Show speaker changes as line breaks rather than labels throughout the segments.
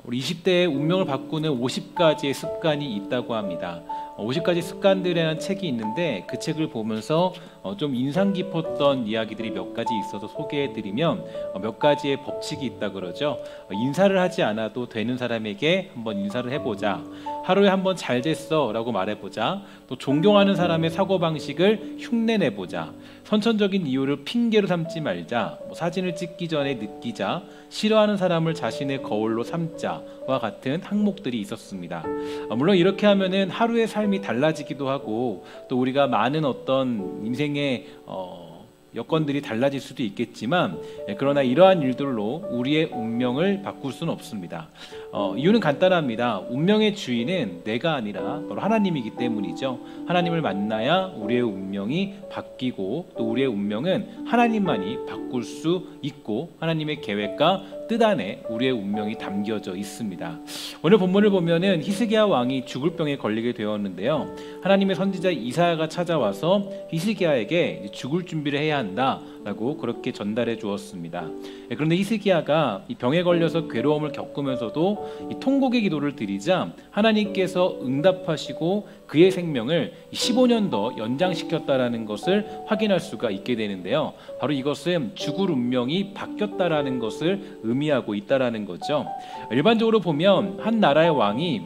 우리 20대의 운명을 바꾸는 50가지의 습관이 있다고 합니다. 50가지 습관들이라는 책이 있는데 그 책을 보면서 좀 인상 깊었던 이야기들이 몇 가지 있어서 소개해드리면 몇 가지의 법칙이 있다 그러죠. 인사를 하지 않아도 되는 사람에게 한번 인사를 해보자. 하루에 한번 잘 됐어 라고 말해보자. 또 존경하는 사람의 사고방식을 흉내내보자. 선천적인 이유를 핑계로 삼지 말자. 사진을 찍기 전에 느끼자. 싫어하는 사람을 자신의 거울로 삼자와 같은 항목들이 있었습니다. 물론 이렇게 하면은 하루의 삶이 달라지기도 하고 또 우리가 많은 어떤 인생의 여건들이 달라질 수도 있겠지만 그러나 이러한 일들로 우리의 운명을 바꿀 수는 없습니다. 이유는 간단합니다. 운명의 주인은 내가 아니라 바로 하나님이기 때문이죠. 하나님을 만나야 우리의 운명이 바뀌고 또 우리의 운명은 하나님만이 바꿀 수 있고 하나님의 계획과 뜻 안에 우리의 운명이 담겨져 있습니다. 오늘 본문을 보면은 히스기야 왕이 죽을 병에 걸리게 되었는데요. 하나님의 선지자 이사야가 찾아와서 히스기야에게 죽을 준비를 해야 한다라고 그렇게 전달해 주었습니다. 그런데 히스기야가 이 병에 걸려서 괴로움을 겪으면서도 이 통곡의 기도를 드리자 하나님께서 응답하시고 그의 생명을 15년 더 연장시켰다라는 것을 확인할 수가 있게 되는데요. 바로 이것은 죽을 운명이 바뀌었다라는 것을 의미하고 있다라는 거죠. 일반적으로 보면 한 나라의 왕이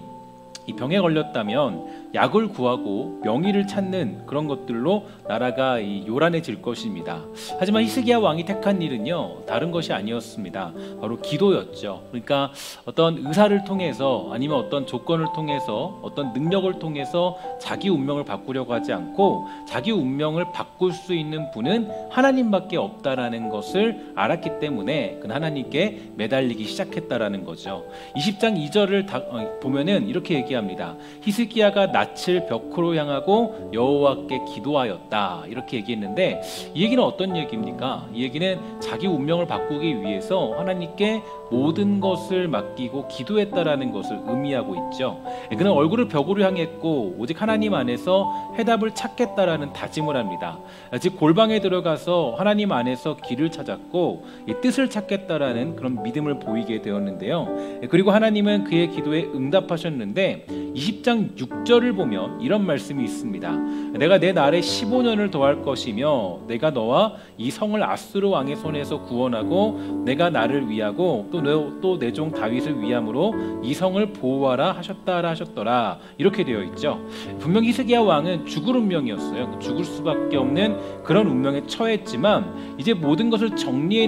이 병에 걸렸다면 약을 구하고 명의를 찾는 그런 것들로 나라가 요란해질 것입니다. 하지만 히스기야 왕이 택한 일은요, 다른 것이 아니었습니다. 바로 기도였죠. 그러니까 어떤 의사를 통해서 아니면 어떤 조건을 통해서 어떤 능력을 통해서 자기 운명을 바꾸려고 하지 않고 자기 운명을 바꿀 수 있는 분은 하나님밖에 없다라는 것을 알았기 때문에 그는 하나님께 매달리기 시작했다라는 거죠. 20장 2절을 보면은 이렇게 얘기합니다. 히스기야가 낯을 벽으로 향하고 여호와께 기도하였다 이렇게 얘기했는데 이 얘기는 어떤 얘기입니까? 이 얘기는 자기 운명을 바꾸기 위해서 하나님께 모든 것을 맡기고 기도했다라는 것을 의미하고 있죠. 그는 얼굴을 벽으로 향했고 오직 하나님 안에서 해답을 찾겠다라는 다짐을 합니다. 즉 골방에 들어가서 하나님 안에서 길을 찾았고 이 뜻을 찾겠다라는 그런 믿음을 보이게 되었는데요. 그리고 하나님은 그의 기도에 응답하셨는데 20장 6절을 보면 이런 말씀이 있습니다. 내가 내 날에 15년을 더할 것이며 내가 너와 이 성을 아수르 왕의 손에서 구원하고 내가 나를 위하고 또 내 종 다윗을 위함으로 이 성을 보호하라 하셨더라 이렇게 되어 있죠. 분명 히스기야 왕은 죽을 운명이었어요. 죽을 수밖에 없는 그런 운명에 처했지만 이제 모든 것을 정리해야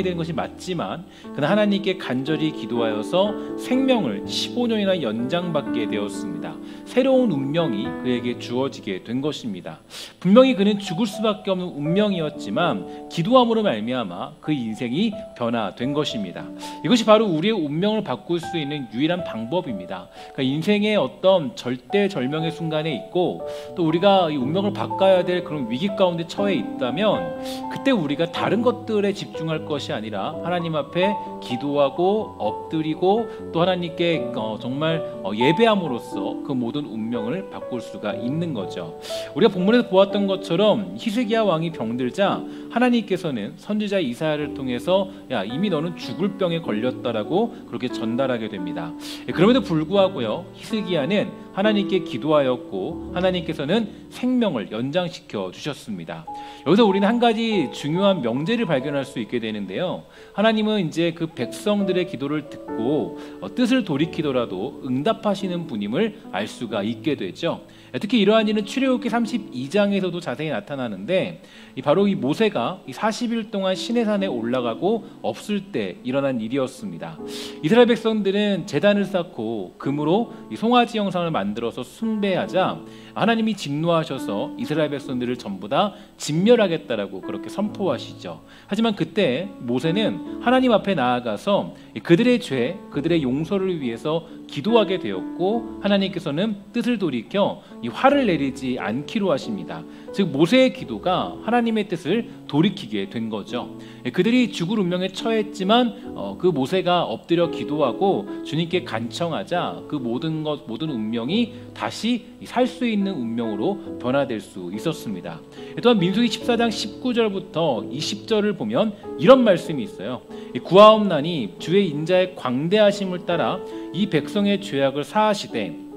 되는 것이 맞지만 그는 하나님께 간절히 기도하여서 생명을 15년이나 연장받게 되었습니다. 새로운 운명이 그에게 주어지게 된 것입니다. 분명히 그는 죽을 수밖에 없는 운명이었지만 기도함으로 말미암아 그 인생이 변화된 것입니다. 이것이 바로 우리의 운명을 바꿀 수 있는 유일한 방법입니다. 그러니까 인생의 어떤 절대절명의 순간에 있고 또 우리가 이 운명을 바꿔야 될 그런 위기 가운데 처해 있다면 그때 우리가 다른 것들에 집중할 것이 아니라 하나님 앞에 기도하고 엎드리고 또 하나님께 정말 예배함으로써 그 모든 운명을 바꿀 수가 있는 거죠. 우리가 본문에서 보았던 것처럼 히스기야 왕이 병들자 하나님께서는 선지자 이사야를 통해서 야 이미 너는 죽을 병에 걸렸다라고 그렇게 전달하게 됩니다. 그럼에도 불구하고요 히스기야는 하나님께 기도하였고 하나님께서는 생명을 연장시켜 주셨습니다. 여기서 우리는 한 가지 중요한 명제를 발견할 수 있게 되는데요. 하나님은 이제 그 백성들의 기도를 듣고 뜻을 돌이키더라도 응답하시는 분임을 알 수가 있게 되죠. 특히 이러한 일은 출애굽기 32장에서도 자세히 나타나는데 바로 이 모세가 40일 동안 시내산에 올라가고 없을 때 일어난 일이었습니다. 이스라엘 백성들은 제단을 쌓고 금으로 이 송아지 형상을 만들어서 숭배하자 하나님이 진노하셔서 이스라엘 백성들을 전부 다 진멸하겠다라고 그렇게 선포하시죠. 하지만 그때 모세는 하나님 앞에 나아가서 그들의 죄, 그들의 용서를 위해서 기도하게 되었고 하나님께서는 뜻을 돌이켜 이 화를 내리지 않기로 하십니다. 즉 모세의 기도가 하나님의 뜻을 돌이키게 된 거죠. 그들이 죽을 운명에 처했지만 그 모세가 엎드려 기도하고 주님께 간청하자 그 모든 운명이 백성이 다시 살 수 있는 운명으로 변화될 수 있었습니다. 또한 민수기 14장 19절부터 20절을 보면 이런 말씀이 있어요. 구하옵나니 주의 인자의 광대하심을 따라 이 백성의 죄악을 사하시되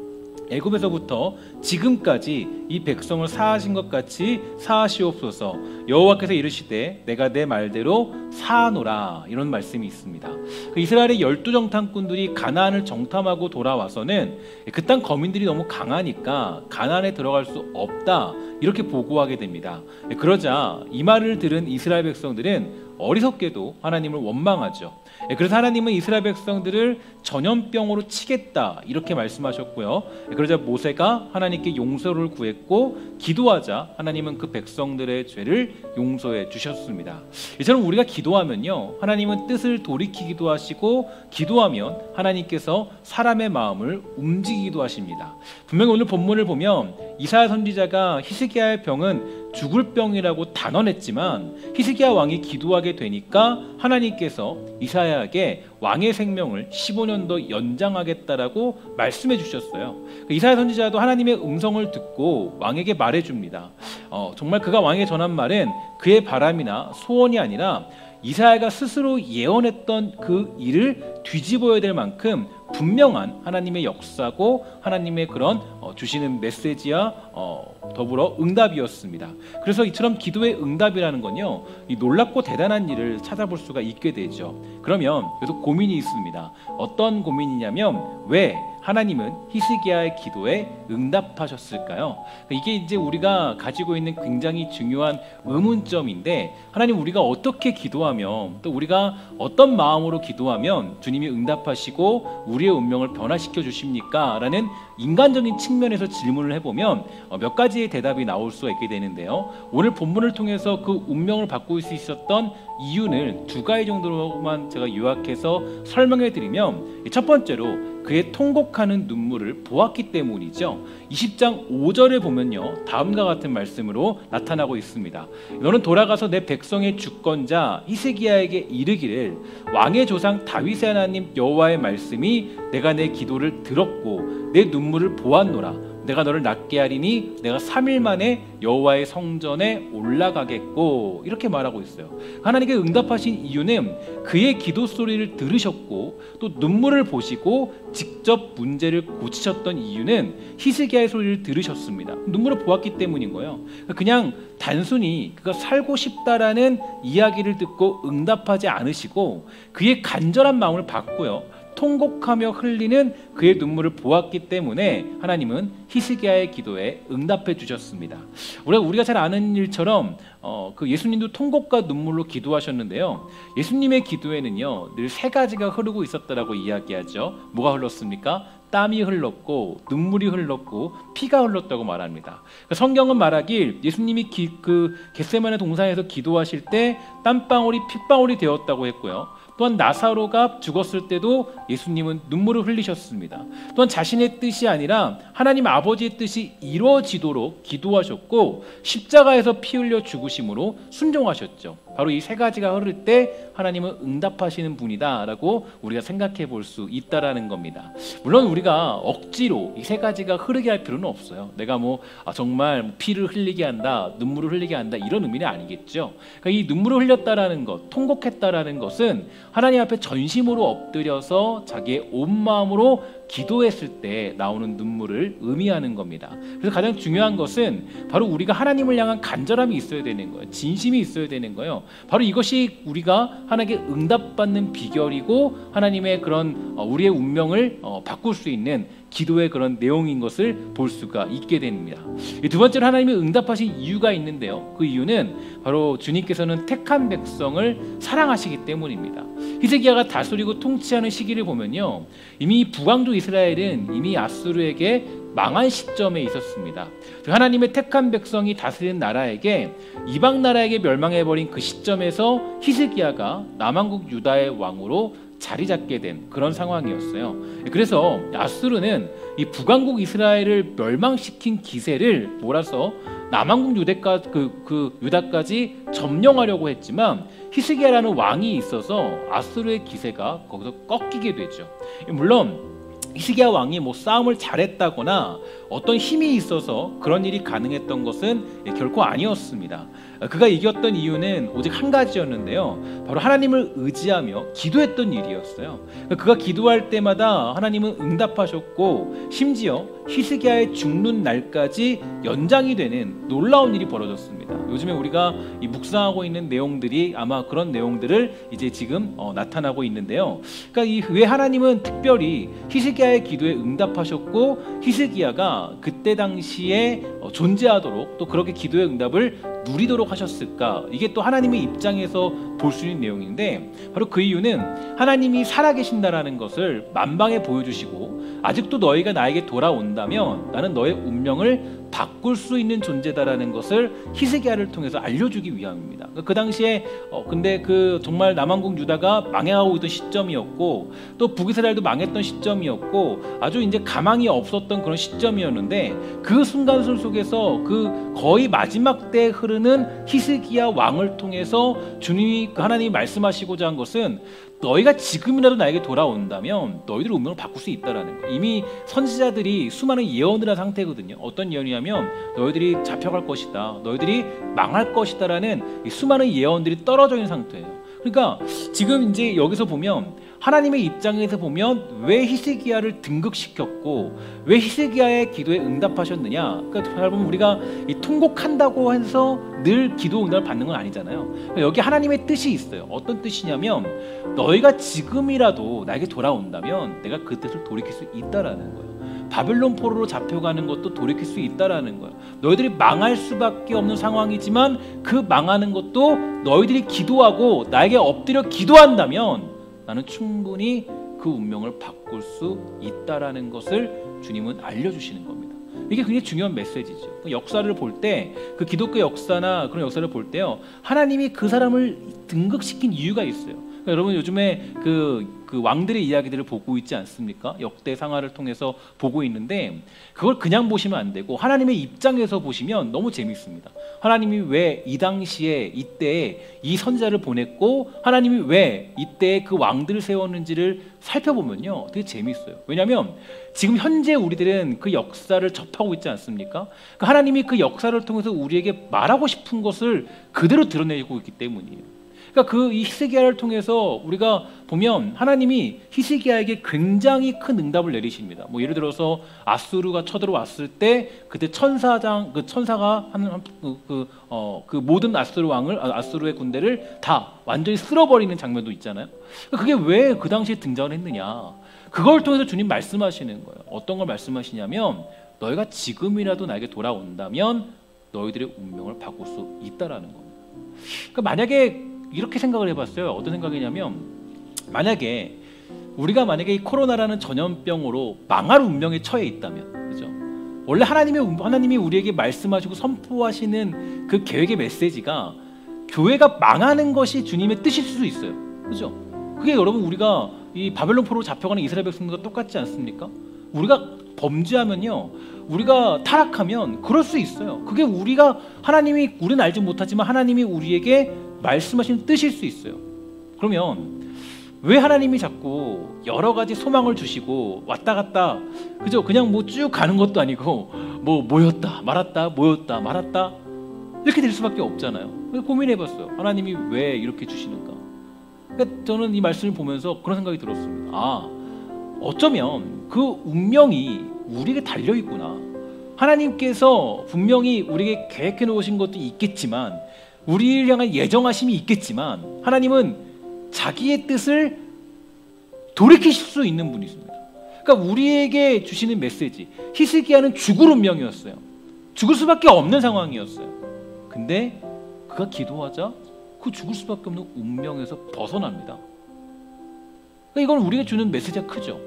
애굽에서부터 지금까지 이 백성을 사하신 것 같이 사하시옵소서. 여호와께서 이르시되 내가 내 말대로 사하노라. 이런 말씀이 있습니다. 이스라엘의 12정탐꾼들이 가나안을 정탐하고 돌아와서는 그 땅 거민들이 너무 강하니까 가나안에 들어갈 수 없다 이렇게 보고하게 됩니다. 그러자 이 말을 들은 이스라엘 백성들은 어리석게도 하나님을 원망하죠. 그래서 하나님은 이스라엘 백성들을 전염병으로 치겠다 이렇게 말씀하셨고요. 그러자 모세가 하나님께 용서를 구했고 기도하자 하나님은 그 백성들의 죄를 용서해 주셨습니다. 이처럼 우리가 기도하면요, 하나님은 뜻을 돌이키기도 하시고 기도하면 하나님께서 사람의 마음을 움직이기도 하십니다. 분명히 오늘 본문을 보면 이사야 선지자가 히스기야의 병은 죽을 병이라고 단언했지만 히스기야 왕이 기도하게 되니까 하나님께서 이사야에게 왕의 생명을 15년 더 연장하겠다라고 말씀해 주셨어요. 이사야 선지자도 하나님의 음성을 듣고 왕에게 말해줍니다. 정말 그가 왕에게 전한 말은 그의 바람이나 소원이 아니라 이사야가 스스로 예언했던 그 일을 뒤집어야 될 만큼 분명한 하나님의 역사고 하나님의 그런 주시는 메시지와 더불어 응답이었습니다. 그래서 이처럼 기도의 응답이라는 건요, 이 놀랍고 대단한 일을 찾아볼 수가 있게 되죠. 그러면 계속 고민이 있습니다. 어떤 고민이냐면 왜 하나님은 히스기야의 기도에 응답하셨을까요? 이게 이제 우리가 가지고 있는 굉장히 중요한 의문점인데, 하나님 우리가 어떻게 기도하면 또 우리가 어떤 마음으로 기도하면 주님이 응답하시고 우리의 운명을 변화시켜 주십니까? 라는 인간적인 측면에서 질문을 해보면 몇 가지의 대답이 나올 수가 있게 되는데요. 오늘 본문을 통해서 그 운명을 바꿀 수 있었던 이유는 두 가지 정도로만 제가 요약해서 설명해 드리면, 첫 번째로 그의 통곡하는 눈물을 보았기 때문이죠. 20장 5절에 보면요, 다음과 같은 말씀으로 나타나고 있습니다. 너는 돌아가서 내 백성의 주권자 히스기야에게 이르기를 왕의 조상 다윗의 하나님 여호와의 말씀이 내가 내 기도를 들었고 내 눈물을 보았노라. 내가 너를 낫게 하리니 내가 3일 만에 여호와의 성전에 올라가겠고, 이렇게 말하고 있어요. 하나님께 응답하신 이유는 그의 기도 소리를 들으셨고 또 눈물을 보시고 직접 문제를 고치셨던 이유는 히스기야의 소리를 들으셨습니다. 눈물을 보았기 때문인 거예요. 그냥 단순히 그가 살고 싶다라는 이야기를 듣고 응답하지 않으시고 그의 간절한 마음을 받고요, 통곡하며 흘리는 그의 눈물을 보았기 때문에 하나님은 히스기야의 기도에 응답해 주셨습니다. 우리가 잘 아는 일처럼 그 예수님도 통곡과 눈물로 기도하셨는데요. 예수님의 기도에는요 늘 세 가지가 흐르고 있었다라고 이야기하죠. 뭐가 흘렀습니까? 땀이 흘렀고 눈물이 흘렀고 피가 흘렀다고 말합니다. 성경은 말하길 예수님이 그 겟세마네 동산에서 기도하실 때 땀방울이 핏방울이 되었다고 했고요. 또한 나사로가 죽었을 때도 예수님은 눈물을 흘리셨습니다. 또한 자신의 뜻이 아니라 하나님 아버지의 뜻이 이루어지도록 기도하셨고 십자가에서 피 흘려 죽으심으로 순종하셨죠. 바로 이 세 가지가 흐를 때 하나님은 응답하시는 분이다라고 우리가 생각해 볼 수 있다라는 겁니다. 물론 우리가 억지로 이 세 가지가 흐르게 할 필요는 없어요. 내가 정말 피를 흘리게 한다, 눈물을 흘리게 한다, 이런 의미는 아니겠죠. 그러니까 이 눈물을 흘렸다라는 것, 통곡했다라는 것은 하나님 앞에 전심으로 엎드려서 자기의 온 마음으로 기도했을 때 나오는 눈물을 의미하는 겁니다. 그래서 가장 중요한 것은 바로 우리가 하나님을 향한 간절함이 있어야 되는 거예요. 진심이 있어야 되는 거예요. 바로 이것이 우리가 하나님께 응답받는 비결이고 하나님의 그런 우리의 운명을 바꿀 수 있는 기도의 그런 내용인 것을 볼 수가 있게 됩니다. 두 번째로 하나님이 응답하신 이유가 있는데요. 그 이유는 바로 주님께서는 택한 백성을 사랑하시기 때문입니다. 히스기야가 다스리고 통치하는 시기를 보면요, 이미 북왕조 이스라엘은 이미 아수르에게 망한 시점에 있었습니다. 하나님의 택한 백성이 다스리는 나라에게 이방 나라에게 멸망해버린 그 시점에서 히스기야가 남왕국 유다의 왕으로 자리 잡게 된 그런 상황이었어요. 그래서 아수르는 이 북왕국 이스라엘을 멸망시킨 기세를 몰아서 남왕국 유다까지 점령하려고 했지만 히스기야라는 왕이 있어서 아수르의 기세가 거기서 꺾이게 되죠. 물론 히스기야 왕이 뭐 싸움을 잘했다거나 어떤 힘이 있어서 그런 일이 가능했던 것은 결코 아니었습니다. 그가 이겼던 이유는 오직 한 가지였는데요, 바로 하나님을 의지하며 기도했던 일이었어요. 그가 기도할 때마다 하나님은 응답하셨고, 심지어 히스기야의 죽는 날까지 연장이 되는 놀라운 일이 벌어졌습니다. 요즘에 우리가 이 묵상하고 있는 내용들이 아마 그런 내용들을 이제 지금 나타나고 있는데요. 그러니까 왜 하나님은 특별히 히스기야의 기도에 응답하셨고, 히스기야가 그때 당시에 존재하도록 또 그렇게 기도의 응답을 누리도록 하셨을까? 이게 또 하나님의 입장에서 볼 수 있는 내용인데, 바로 그 이유는 하나님이 살아계신다라는 것을 만방에 보여주시고, 아직도 너희가 나에게 돌아온다면 나는 너의 운명을 바꿀 수 있는 존재다라는 것을 히스기야를 통해서 알려주기 위함입니다. 그 당시에 근데 그 정말 남왕국 유다가 망해가고 있던 시점이었고, 또 북이스라엘도 망했던 시점이었고, 아주 이제 가망이 없었던 그런 시점이었는데, 그 순간순 속에서 그 거의 마지막 때에 흐르는 히스기야 왕을 통해서 주님이 하나님이 말씀하시고자 한 것은, 너희가 지금이라도 나에게 돌아온다면 너희들의 운명을 바꿀 수 있다라는 거예요. 이미 선지자들이 수많은 예언을 한 상태거든요. 어떤 예언이냐면 너희들이 잡혀갈 것이다, 너희들이 망할 것이다라는 수많은 예언들이 떨어져 있는 상태예요. 그러니까 지금 이제 여기서 보면 하나님의 입장에서 보면 왜 히스기야를 등극시켰고 왜 히스기야의 기도에 응답하셨느냐. 그러니까 여러분, 우리가 이 통곡한다고 해서 늘 기도 응답을 받는 건 아니잖아요. 그러니까 여기 하나님의 뜻이 있어요. 어떤 뜻이냐면 너희가 지금이라도 나에게 돌아온다면 내가 그 뜻을 돌이킬 수 있다라는 거예요. 바벨론 포로로 잡혀가는 것도 돌이킬 수 있다라는 거예요. 너희들이 망할 수밖에 없는 상황이지만 그 망하는 것도 너희들이 기도하고 나에게 엎드려 기도한다면 나는 충분히 그 운명을 바꿀 수 있다라는 것을 주님은 알려주시는 겁니다. 이게 굉장히 중요한 메시지죠. 역사를 볼 때, 그 기독교 역사나 그런 역사를 볼 때요, 하나님이 그 사람을 등극시킨 이유가 있어요. 그러니까 여러분, 요즘에 그 왕들의 이야기들을 보고 있지 않습니까? 역대 상하를 통해서 보고 있는데, 그걸 그냥 보시면 안 되고 하나님의 입장에서 보시면 너무 재밌습니다. 하나님이 왜 이 당시에 이때에 이 선지자를 보냈고 하나님이 왜 이때에 그 왕들을 세웠는지를 살펴보면요, 되게 재밌어요. 왜냐하면 지금 현재 우리들은 그 역사를 접하고 있지 않습니까? 그러니까 하나님이 그 역사를 통해서 우리에게 말하고 싶은 것을 그대로 드러내고 있기 때문이에요. 그러니까 이 히스기야를 통해서 우리가 보면 하나님이 히스기야에게 굉장히 큰 응답을 내리십니다. 뭐 예를 들어서 아수르가 쳐들어왔을 때 그때 천사가 그 모든 아수르의 군대를 다 완전히 쓸어버리는 장면도 있잖아요. 그게 왜 그 당시에 등장을 했느냐? 그걸 통해서 주님 말씀하시는 거예요. 어떤 걸 말씀하시냐면 너희가 지금이라도 나에게 돌아온다면 너희들의 운명을 바꿀 수 있다라는 겁니다. 그러니까 만약에 이렇게 생각을 해봤어요. 어떤 생각이냐면, 만약에 우리가 이 코로나라는 전염병으로 망할 운명에 처해 있다면, 그죠? 원래 하나님이 우리에게 말씀하시고 선포하시는 그 계획의 메시지가 교회가 망하는 것이 주님의 뜻일 수도 있어요. 그죠? 그게 여러분, 우리가 이 바벨론 포로로 잡혀가는 이스라엘 백성들과 똑같지 않습니까? 우리가 범죄하면요, 우리가 타락하면 그럴 수 있어요. 그게 하나님이 우리는 알지 못하지만 하나님이 우리에게 말씀하신 뜻일 수 있어요. 그러면 왜 하나님이 자꾸 여러 가지 소망을 주시고 왔다 갔다, 그죠? 그냥 뭐 쭉 가는 것도 아니고 뭐 모였다 말았다 모였다 말았다 이렇게 될 수밖에 없잖아요. 그래서 고민해봤어요. 하나님이 왜 이렇게 주시는가? 그러니까 저는 이 말씀을 보면서 그런 생각이 들었습니다. 어쩌면 그 운명이 우리에게 달려있구나. 하나님께서 분명히 우리에게 계획해 놓으신 것도 있겠지만, 우리를 향한 예정하심이 있겠지만, 하나님은 자기의 뜻을 돌이키실 수 있는 분이십니다. 그러니까 우리에게 주시는 메시지, 히스기야는 죽을 운명이었어요. 죽을 수밖에 없는 상황이었어요. 근데 그가 기도하자 그 죽을 수밖에 없는 운명에서 벗어납니다. 그러니까 이건 우리가 주는 메시지가 크죠.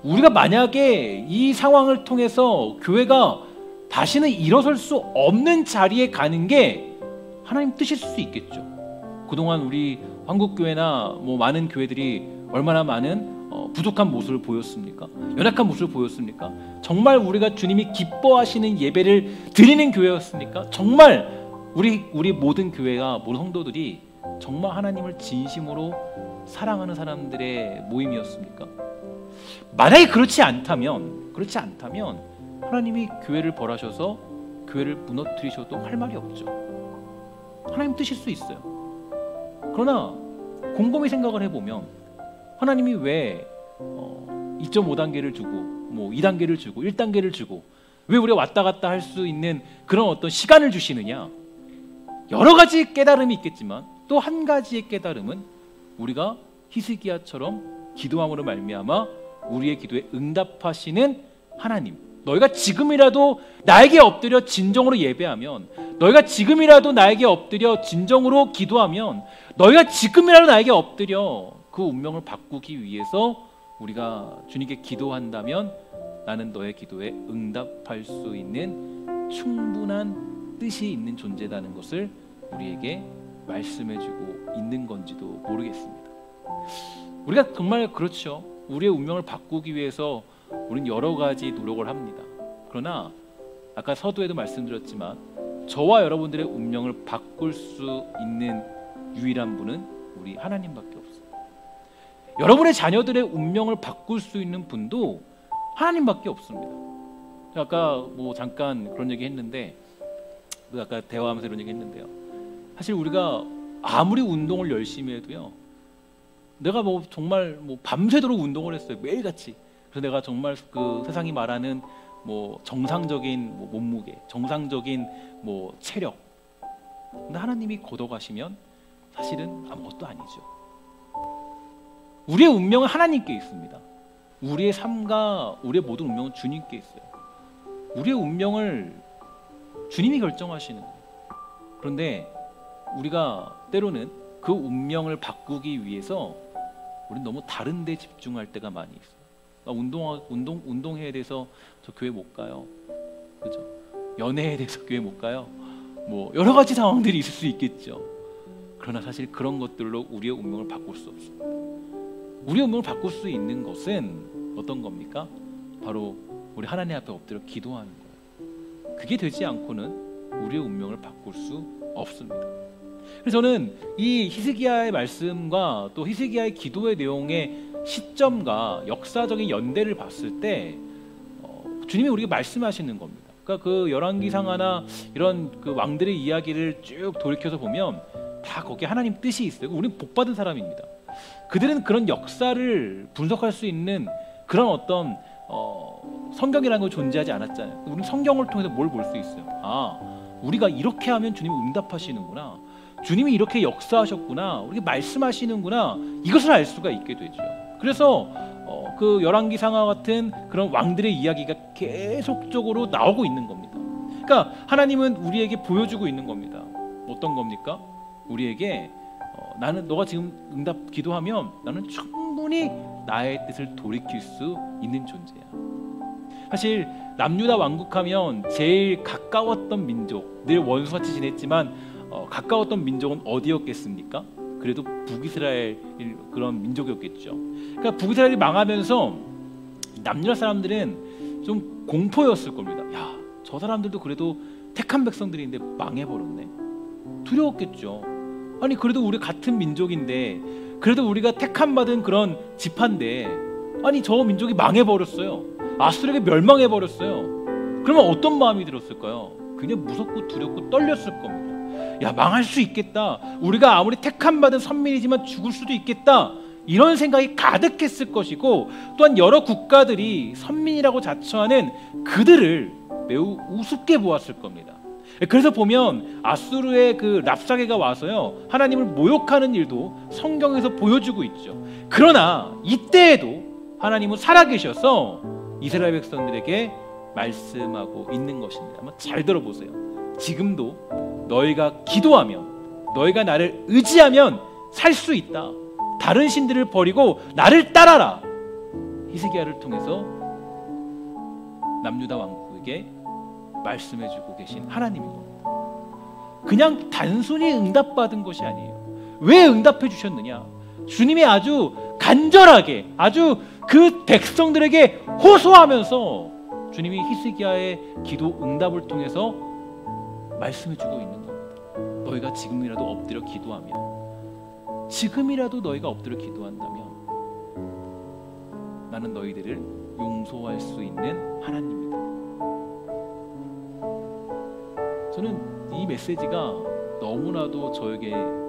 우리가 만약에 이 상황을 통해서 교회가 다시는 일어설 수 없는 자리에 가는 게 하나님 뜻일 수 있겠죠. 그동안 우리 한국교회나 뭐 많은 교회들이 얼마나 많은 부족한 모습을 보였습니까? 연약한 모습을 보였습니까? 정말 우리가 주님이 기뻐하시는 예배를 드리는 교회였습니까? 정말 우리 모든 교회가, 모든 성도들이 정말 하나님을 진심으로 사랑하는 사람들의 모임이었습니까? 만약에 그렇지 않다면 하나님이 교회를 벌하셔서 교회를 무너뜨리셔도 할 말이 없죠. 하나님 뜻일 수 있어요. 그러나 곰곰이 생각을 해보면 하나님이 왜 2.5단계를 주고 뭐 2단계를 주고 1단계를 주고 왜 우리가 왔다 갔다 할 수 있는 그런 어떤 시간을 주시느냐? 여러 가지 깨달음이 있겠지만 또 한 가지의 깨달음은 우리가 히스기야처럼 기도함으로 말미암아 우리의 기도에 응답하시는 하나님, 너희가 지금이라도 나에게 엎드려 진정으로 예배하면, 너희가 지금이라도 나에게 엎드려 진정으로 기도하면, 너희가 지금이라도 나에게 엎드려 그 운명을 바꾸기 위해서 우리가 주님께 기도한다면 나는 너의 기도에 응답할 수 있는 충분한 뜻이 있는 존재라는 것을 우리에게 말씀해주고 있는 건지도 모르겠습니다. 우리가 정말 그렇죠. 우리의 운명을 바꾸기 위해서 우리는 여러 가지 노력을 합니다. 그러나 아까 서두에도 말씀드렸지만 저와 여러분들의 운명을 바꿀 수 있는 유일한 분은 우리 하나님밖에 없습니다. 여러분의 자녀들의 운명을 바꿀 수 있는 분도 하나님밖에 없습니다. 아까 뭐 잠깐 그런 얘기 했는데, 아까 대화하면서 이런 얘기 했는데요. 사실 우리가 아무리 운동을 열심히 해도요, 내가 뭐 정말 뭐 밤새도록 운동을 했어요. 매일같이. 그래서 내가 정말 그 세상이 말하는 뭐 정상적인 뭐 몸무게, 정상적인 뭐 체력. 근데 하나님이 걷어가시면 사실은 아무것도 아니죠. 우리의 운명은 하나님께 있습니다. 우리의 삶과 우리의 모든 운명은 주님께 있어요. 우리의 운명을 주님이 결정하시는 거예요. 그런데 우리가 때로는 그 운명을 바꾸기 위해서 우리는 너무 다른 데 집중할 때가 많이 있어요. 운동회에 대해서 저 교회 못 가요. 그죠? 연애에 대해서 교회 못 가요. 뭐 여러 가지 상황들이 있을 수 있겠죠. 그러나 사실 그런 것들로 우리의 운명을 바꿀 수 없습니다. 우리의 운명을 바꿀 수 있는 것은 어떤 겁니까? 바로 우리 하나님 앞에 엎드려 기도하는 거예요. 그게 되지 않고는 우리의 운명을 바꿀 수 없습니다. 그래서 저는 이 히스기야의 말씀과 또 히스기야의 기도의 내용의 시점과 역사적인 연대를 봤을 때 주님이 우리에게 말씀하시는 겁니다. 그러니까 그 열왕기상하나 이런 그 왕들의 이야기를 쭉 돌이켜서 보면 다 거기에 하나님 뜻이 있어요. 우리는 복받은 사람입니다. 그들은 그런 역사를 분석할 수 있는 그런 어떤 성경이라는 걸 존재하지 않았잖아요. 우리는 성경을 통해서 뭘 볼 수 있어요? 아, 우리가 이렇게 하면 주님이 응답하시는구나. 주님이 이렇게 역사하셨구나. 우리가 말씀하시는구나. 이것을 알 수가 있게 되죠. 그래서 그 열왕기상하 같은 그런 왕들의 이야기가 계속적으로 나오고 있는 겁니다. 그러니까 하나님은 우리에게 보여주고 있는 겁니다. 어떤 겁니까? 우리에게 나는 너가 지금 응답 기도하면 나는 충분히 나의 뜻을 돌이킬 수 있는 존재야. 사실 남유다 왕국하면 제일 가까웠던 민족, 늘 원수같이 지냈지만 가까웠던 민족은 어디였겠습니까? 그래도 북이스라엘 그런 민족이었겠죠. 그러니까 북이스라엘이 망하면서 남유다 사람들은 좀 공포였을 겁니다. 야, 저 사람들도 그래도 택한 백성들인데 망해버렸네. 두려웠겠죠. 아니 그래도 우리 같은 민족인데, 그래도 우리가 택함 받은 그런 지파인데, 아니 저 민족이 망해버렸어요. 아수르에게 멸망해버렸어요. 그러면 어떤 마음이 들었을까요? 그냥 무섭고 두렵고 떨렸을 겁니다. 야, 망할 수 있겠다. 우리가 아무리 택함 받은 선민이지만 죽을 수도 있겠다. 이런 생각이 가득했을 것이고, 또한 여러 국가들이 선민이라고 자처하는 그들을 매우 우습게 보았을 겁니다. 그래서 보면 아수르의 그 랍사게가 와서요, 하나님을 모욕하는 일도 성경에서 보여주고 있죠. 그러나 이때에도 하나님은 살아계셔서 이스라엘 백성들에게 말씀하고 있는 것입니다. 한번 잘 들어보세요. 지금도 너희가 기도하면, 너희가 나를 의지하면 살 수 있다. 다른 신들을 버리고 나를 따라라. 히스기야를 통해서 남유다 왕국에게 말씀해주고 계신 하나님인 겁니다. 그냥 단순히 응답받은 것이 아니에요. 왜 응답해 주셨느냐? 주님이 아주 간절하게, 아주 그 백성들에게 호소하면서 주님이 히스기야의 기도 응답을 통해서 말씀해주고 있는 겁니다. 너희가 지금이라도 엎드려 기도하면, 지금이라도 너희가 엎드려 기도한다면 나는 너희들을 용서할 수 있는 하나님이다. 저는 이 메시지가 너무나도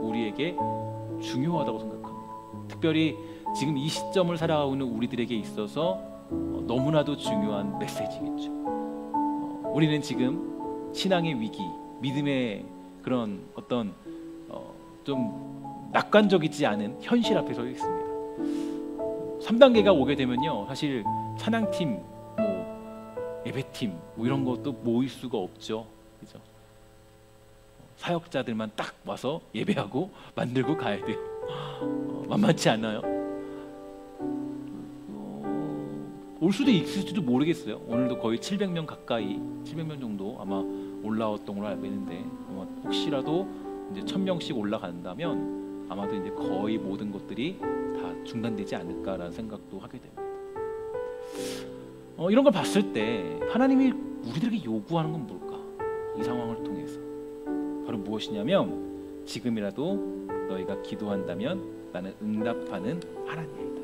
우리에게 중요하다고 생각합니다. 특별히 지금 이 시점을 살아가고 있는 우리들에게 있어서 너무나도 중요한 메시지겠죠. 우리는 지금 신앙의 위기, 믿음의 그런 어떤 좀 낙관적이지 않은 현실 앞에 서 있습니다. 3단계가 오게 되면요, 사실 찬양팀, 예배팀 이런 것도 모일 수가 없죠. 그죠? 사역자들만 딱 와서 예배하고 만들고 가야 돼요. 만만치 않아요. 올 수도 있을지도 모르겠어요. 오늘도 거의 700명 가까이, 700명 정도 아마 올라왔던 걸로 알고 있는데, 아마 혹시라도 이제 1000명씩 올라간다면 아마도 이제 거의 모든 것들이 다 중단되지 않을까라는 생각도 하게 됩니다. 이런 걸 봤을 때 하나님이 우리들에게 요구하는 건 뭘까? 이 상황을 통해서 바로 무엇이냐면, 지금이라도 너희가 기도한다면 나는 응답하는 하나님이다.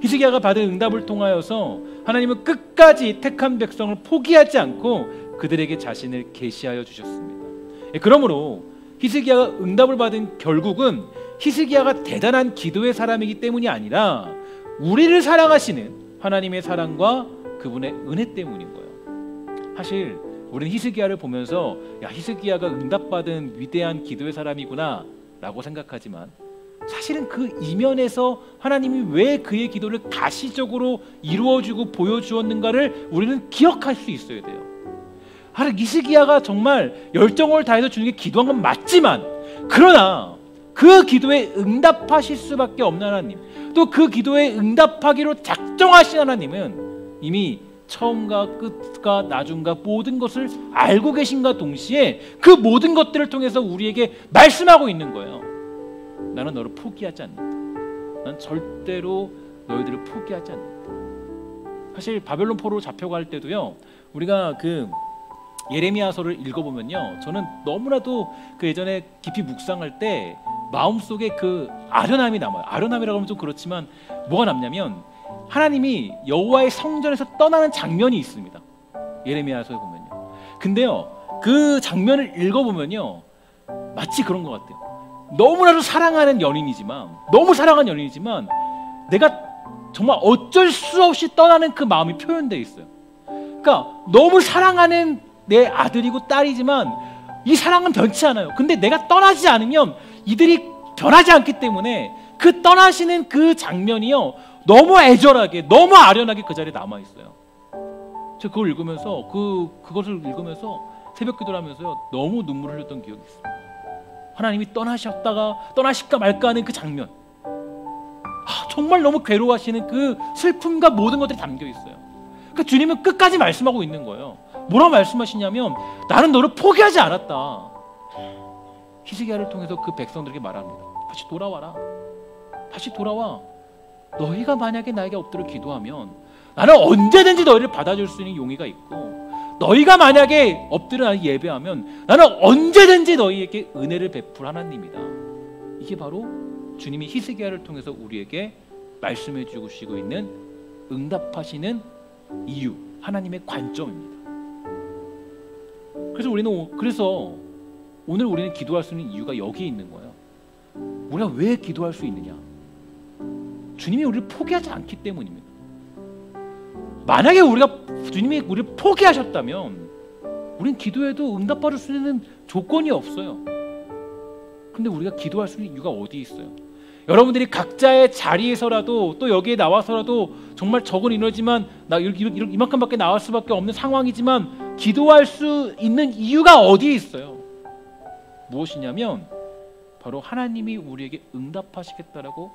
히스기야가 받은 응답을 통하여서 하나님은 끝까지 택한 백성을 포기하지 않고 그들에게 자신을 계시하여 주셨습니다. 그러므로 히스기야가 응답을 받은 결국은 히스기야가 대단한 기도의 사람이기 때문이 아니라 우리를 사랑하시는 하나님의 사랑과 그분의 은혜 때문인 거예요. 사실 우리는 히스기야를 보면서 히스기야가 응답받은 위대한 기도의 사람이구나 라고 생각하지만, 사실은 그 이면에서 하나님이 왜 그의 기도를 가시적으로 이루어주고 보여주었는가를 우리는 기억할 수 있어야 돼요. 히스기야가 정말 열정을 다해서 주님께 기도한 건 맞지만, 그러나 그 기도에 응답하실 수밖에 없는 하나님, 또 그 기도에 응답하기로 작정하신 하나님은 이미 처음과 끝과 나중과 모든 것을 알고 계신과 동시에 그 모든 것들을 통해서 우리에게 말씀하고 있는 거예요. 나는 너를 포기하지 않는다. 난 절대로 너희들을 포기하지 않는다. 사실 바벨론 포로로 잡혀갈 때도요, 우리가 그 예레미야서를 읽어보면요, 저는 너무나도 그 예전에 깊이 묵상할 때 마음속에 그 아련함이 남아요. 아련함이라고 하면 좀 그렇지만 뭐가 남냐면, 하나님이 여호와의 성전에서 떠나는 장면이 있습니다. 예레미야서에 보면요. 근데요, 그 장면을 읽어보면요, 마치 그런 것 같아요. 너무나도 사랑하는 연인이지만, 내가 정말 어쩔 수 없이 떠나는 그 마음이 표현되어 있어요. 그러니까 너무 사랑하는 내 아들이고 딸이지만 이 사랑은 변치 않아요. 근데 내가 떠나지 않으면 이들이 변하지 않기 때문에 그 떠나시는 그 장면이요, 너무 애절하게, 너무 아련하게 그 자리에 남아 있어요. 제가 그걸 읽으면서 그것을 읽으면서 새벽 기도를 하면서요, 너무 눈물을 흘렸던 기억이 있어요. 하나님이 떠나실까 말까 하는 그 장면, 정말 너무 괴로워하시는 그 슬픔과 모든 것들이 담겨 있어요. 그러니까 주님은 끝까지 말씀하고 있는 거예요. 뭐라고 말씀하시냐면, 나는 너를 포기하지 않았다. 히스기야를 통해서 그 백성들에게 말합니다. 다시 돌아와라. 다시 돌아와. 너희가 만약에 나에게 엎드려 기도하면 나는 언제든지 너희를 받아줄 수 있는 용의가 있고, 너희가 만약에 엎드려 예배하면 나는 언제든지 너희에게 은혜를 베풀 하나님이다. 이게 바로 주님이 히스기야를 통해서 우리에게 말씀해 주시고 있는 응답하시는 이유, 하나님의 관점입니다. 그래서 오늘 우리는 기도할 수 있는 이유가 여기에 있는 거예요. 우리가 왜 기도할 수 있느냐? 주님이 우리를 포기하지 않기 때문입니다. 만약에 주님이 우리를 포기하셨다면 우리는 기도해도 응답받을 수 있는 조건이 없어요. 근데 우리가 기도할 수 있는 이유가 어디 있어요? 여러분들이 각자의 자리에서라도, 또 여기에 나와서라도 정말 적은 인원이지만 이만큼밖에 나올 수밖에 없는 상황이지만 기도할 수 있는 이유가 어디에 있어요? 무엇이냐면 바로 하나님이 우리에게 응답하시겠다라고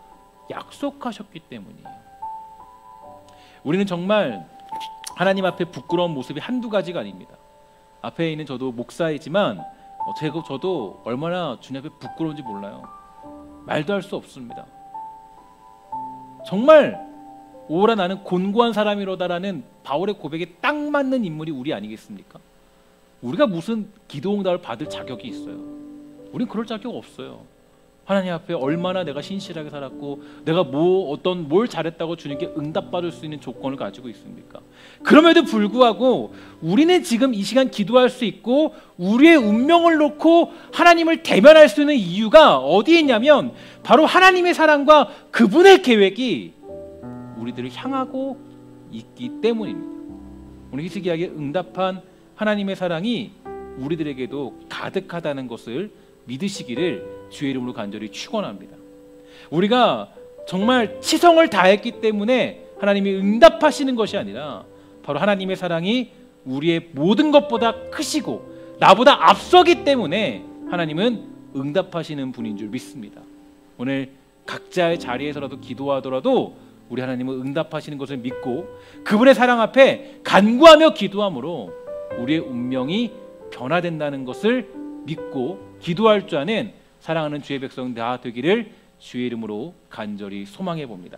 약속하셨기 때문이에요. 우리는 정말 하나님 앞에 부끄러운 모습이 한두 가지가 아닙니다. 앞에 있는 저도 목사이지만 저도 얼마나 주님 앞에 부끄러운지 몰라요. 말도 할 수 없습니다. 정말 오라 나는 곤고한 사람이로다라는 바울의 고백에 딱 맞는 인물이 우리 아니겠습니까? 우리가 무슨 기도 응답을 받을 자격이 있어요? 우린 그럴 자격 없어요. 하나님 앞에 얼마나 내가 신실하게 살았고 내가 뭘 잘했다고 주님께 응답받을 수 있는 조건을 가지고 있습니까? 그럼에도 불구하고 우리는 지금 이 시간 기도할 수 있고 우리의 운명을 놓고 하나님을 대면할 수 있는 이유가 어디에 있냐면 바로 하나님의 사랑과 그분의 계획이 우리들을 향하고 있기 때문입니다. 오늘 히스기야에게 응답한 하나님의 사랑이 우리들에게도 가득하다는 것을 믿으시기를 주의 이름으로 간절히 축원합니다. 우리가 정말 치성을 다했기 때문에 하나님이 응답하시는 것이 아니라 바로 하나님의 사랑이 우리의 모든 것보다 크시고 나보다 앞서기 때문에 하나님은 응답하시는 분인 줄 믿습니다. 오늘 각자의 자리에서라도 기도하더라도 우리 하나님은 응답하시는 것을 믿고 그분의 사랑 앞에 간구하며 기도함으로 우리의 운명이 변화된다는 것을 믿고 기도할 줄 아는 사랑하는 주의 백성 다 되기를 주의 이름으로 간절히 소망해 봅니다.